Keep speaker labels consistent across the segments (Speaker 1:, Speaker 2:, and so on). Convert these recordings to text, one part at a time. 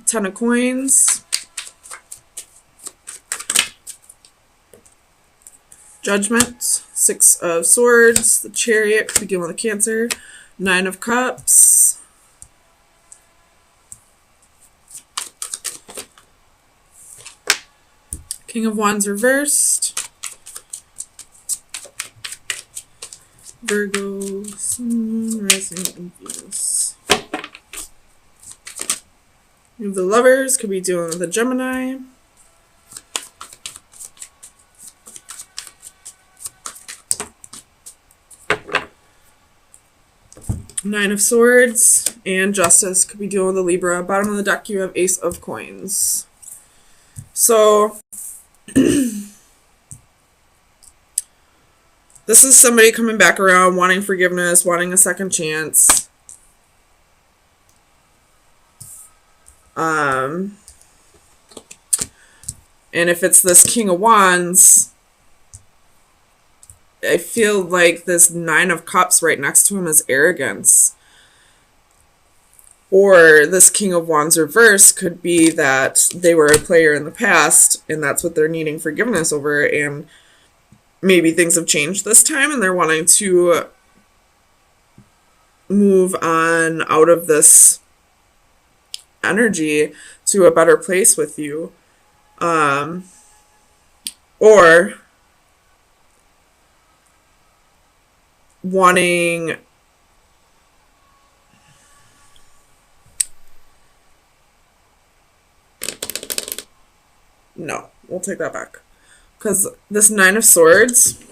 Speaker 1: Ten of Coins. Judgment. Six of Swords. The Chariot could be dealing with a Cancer. Nine of Cups. King of Wands reversed. Virgo, Sun, Rising, and Venus. The Lovers could be dealing with a Gemini. Nine of Swords and Justice could be dealing with a Libra. Bottom of the deck, you have Ace of Coins. So this is somebody coming back around, wanting forgiveness, wanting a second chance. And if it's this King of Wands, I feel like this Nine of Cups right next to him is arrogance. Or this King of Wands reverse could be that they were a player in the past and that's what they're needing forgiveness over, and maybe things have changed this time and they're wanting to move on out of this energy to a better place with you. Or wanting no, we'll take that back, because this Nine of Swords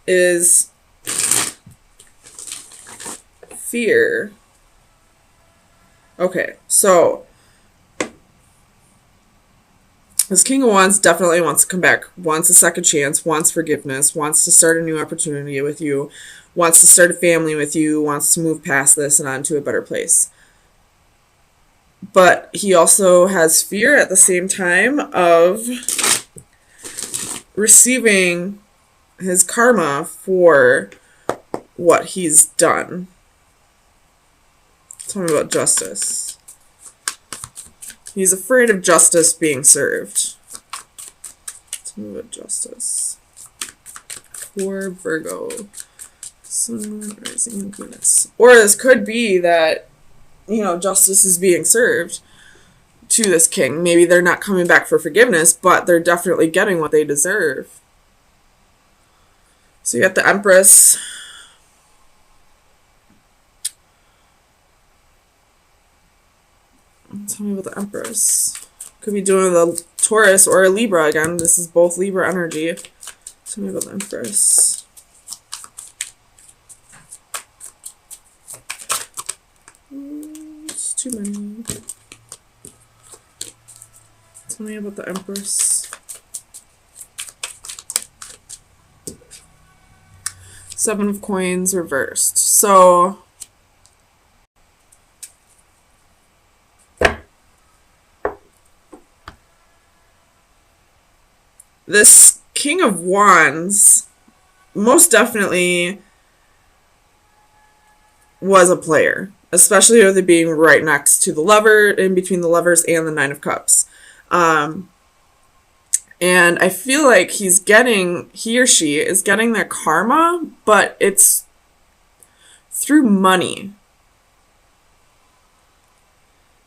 Speaker 1: is fear. Okay, so this King of Wands definitely wants to come back, wants a second chance, wants forgiveness, wants to start a new opportunity with you, wants to start a family with you, wants to move past this and on to a better place. But he also has fear at the same time of receiving his karma for what he's done. Tell me about Justice. He's afraid of justice being served. Tell me about Justice. For Virgo. Sun, Rising, and Venus. Or this could be that, you know, justice is being served to this king. Maybe they're not coming back for forgiveness, but they're definitely getting what they deserve. So you got the Empress. Tell me about the Empress. Could be doing the Taurus or a Libra again. This is both Libra energy. Tell me about the Empress. It's too many. Tell me about the Empress. Seven of Coins reversed. So this King of Wands most definitely was a player, especially with it being right next to the Lover, in between the Lovers and the Nine of Cups. And I feel like he or she is getting their karma, but it's through money.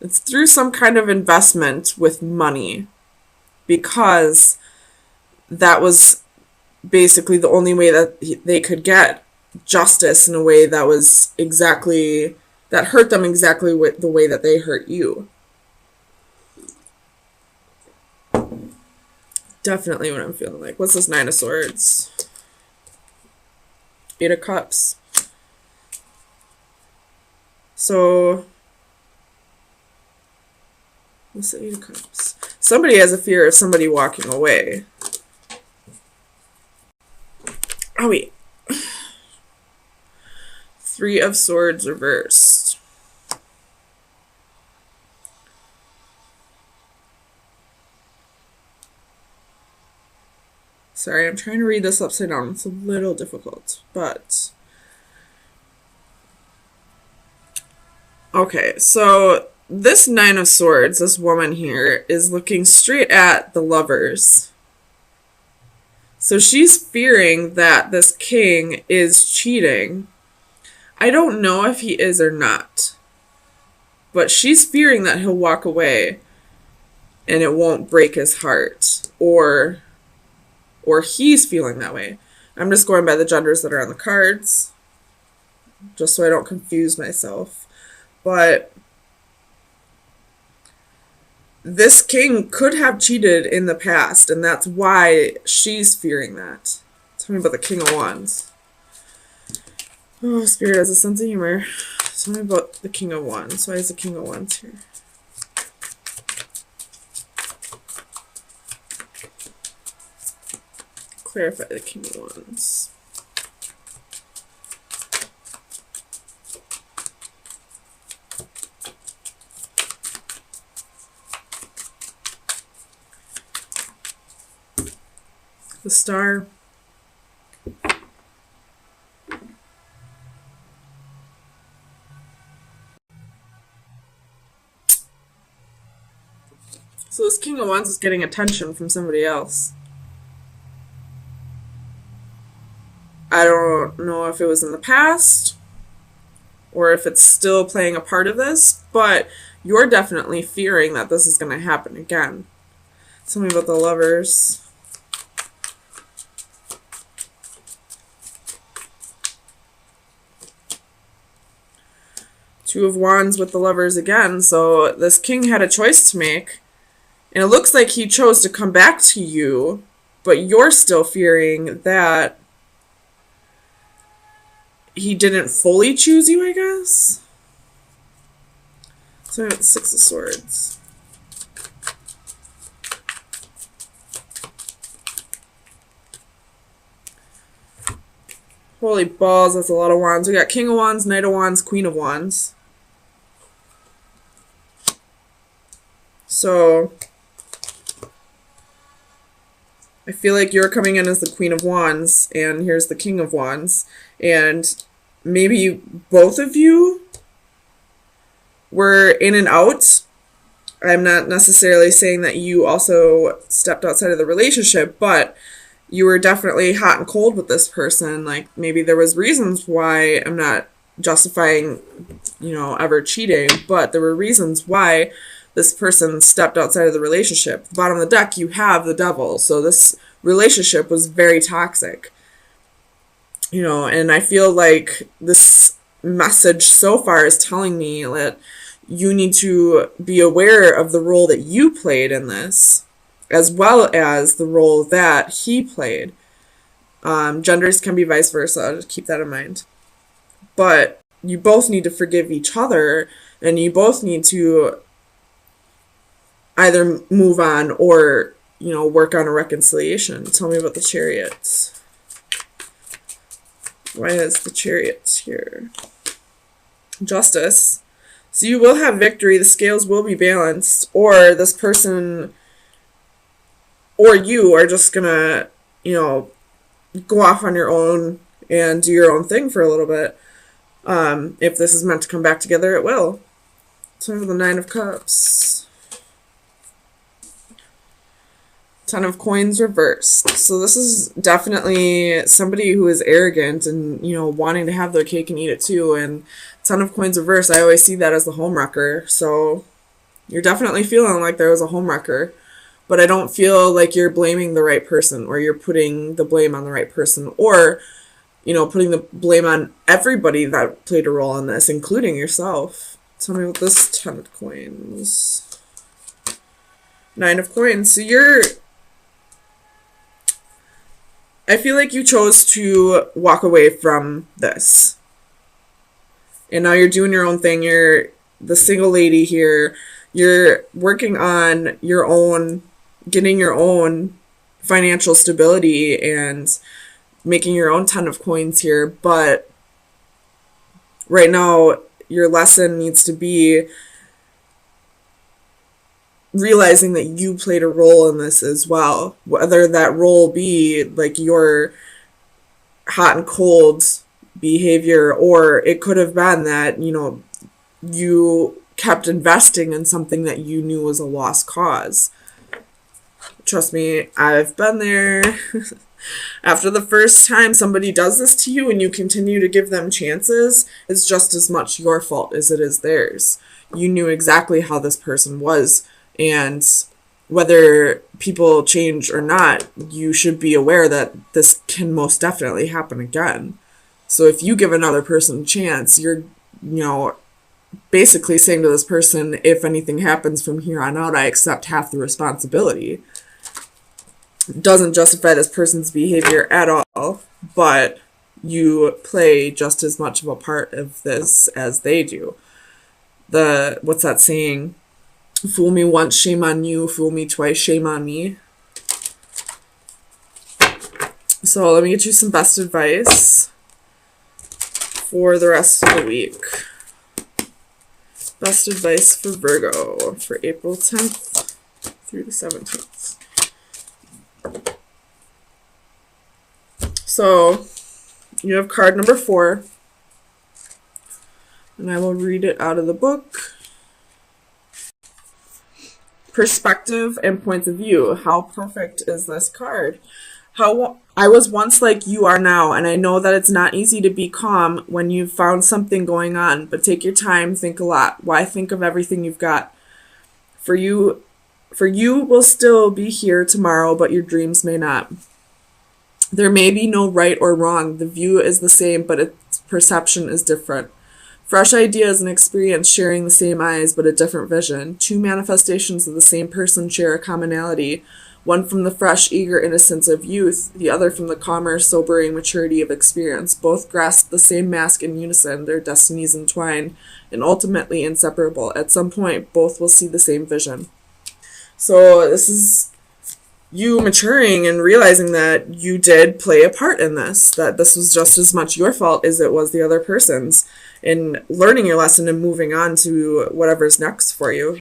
Speaker 1: It's through some kind of investment with money, because that was basically the only way that they could get justice in a way that was exactly, that hurt them exactly the way that they hurt you. Definitely what I'm feeling like. What's this Nine of Swords? Eight of Cups. So what's the Eight of Cups? Somebody has a fear of somebody walking away. Oh, wait. Three of Swords reversed. Sorry, I'm trying to read this upside down. It's a little difficult, but Okay, so this Nine of Swords, this woman here, is looking straight at the Lovers. So she's fearing that this king is cheating. I don't know if he is or not, but she's fearing that he'll walk away and it won't break his heart, or he's feeling that way. I'm just going by the genders that are on the cards, just so I don't confuse myself. But this king could have cheated in the past, and that's why she's fearing that. Tell me about the King of Wands. Oh, Spirit has a sense of humor. Tell me about the King of Wands. Why is the King of Wands here? Clarify the King of Wands. The Star. So this King of Wands is getting attention from somebody else. I don't know if it was in the past or if it's still playing a part of this, but you're definitely fearing that this is going to happen again. Tell me about the Lovers. Two of Wands with the Lovers again. So this king had a choice to make. And it looks like he chose to come back to you, but you're still fearing that he didn't fully choose you, I guess. So I have the Six of Swords. Holy balls, that's a lot of wands. We got King of Wands, Knight of Wands, Queen of Wands. So I feel like you're coming in as the Queen of Wands, and here's the King of Wands. And maybe both of you were in and out. I'm not necessarily saying that you also stepped outside of the relationship, but you were definitely hot and cold with this person. Like, maybe there was reasons why. I'm not justifying, ever cheating, but there were reasons why this person stepped outside of the relationship. At the bottom of the deck, you have the Devil. So this relationship was very toxic. And I feel like this message so far is telling me that you need to be aware of the role that you played in this, as well as the role that he played. Genders can be vice versa. Just keep that in mind. But you both need to forgive each other, and you both need to either move on or, work on a reconciliation. Tell me about the Chariot. Why is the Chariot here? Justice. So you will have victory. The scales will be balanced. Or this person or you are just going to, go off on your own and do your own thing for a little bit. If this is meant to come back together, it will. So the Nine of Cups. Ten of Coins reversed. So this is definitely somebody who is arrogant and, wanting to have their cake and eat it too. And Ten of Coins reversed, I always see that as the homewrecker. So you're definitely feeling like there was a homewrecker. But I don't feel like you're blaming the right person, or you're putting the blame on the right person, or, putting the blame on everybody that played a role in this, including yourself. Tell me what this Ten of Coins. Nine of Coins. So I feel like you chose to walk away from this. And now you're doing your own thing. You're the single lady here. You're working on your own, getting your own financial stability and making your own Ten of Coins here. But right now, your lesson needs to be realizing that you played a role in this as well, whether that role be like your hot and cold behavior, or it could have been that, you kept investing in something that you knew was a lost cause. Trust me, I've been there. After the first time somebody does this to you and you continue to give them chances, it's just as much your fault as it is theirs. You knew exactly how this person was, and whether people change or not, you should be aware that this can most definitely happen again. So if you give another person a chance, you're, basically saying to this person, if anything happens from here on out, I accept half the responsibility. Doesn't justify this person's behavior at all, but you play just as much of a part of this as they do. What's that saying? Fool me once, shame on you. Fool me twice, shame on me. So let me get you some best advice for the rest of the week. Best advice for Virgo for April 10th through the 17th. So you have card number 4, and I will read it out of the book. Perspective and points of view. How perfect is this card? How I was once like you are now, and I know that it's not easy to be calm when you've found something going on, but take your time, think a lot. Why think of everything you've got? For you will still be here tomorrow, but your dreams may not. There may be no right or wrong. The view is the same, but its perception is different. Fresh ideas and experience sharing the same eyes, but a different vision. 2 manifestations of the same person share a commonality. One from the fresh, eager innocence of youth, the other from the calmer, sobering maturity of experience. Both grasp the same mask in unison, their destinies entwined, and ultimately inseparable. At some point, both will see the same vision. So this is you maturing and realizing that you did play a part in this, that this was just as much your fault as it was the other person's, and learning your lesson and moving on to whatever's next for you.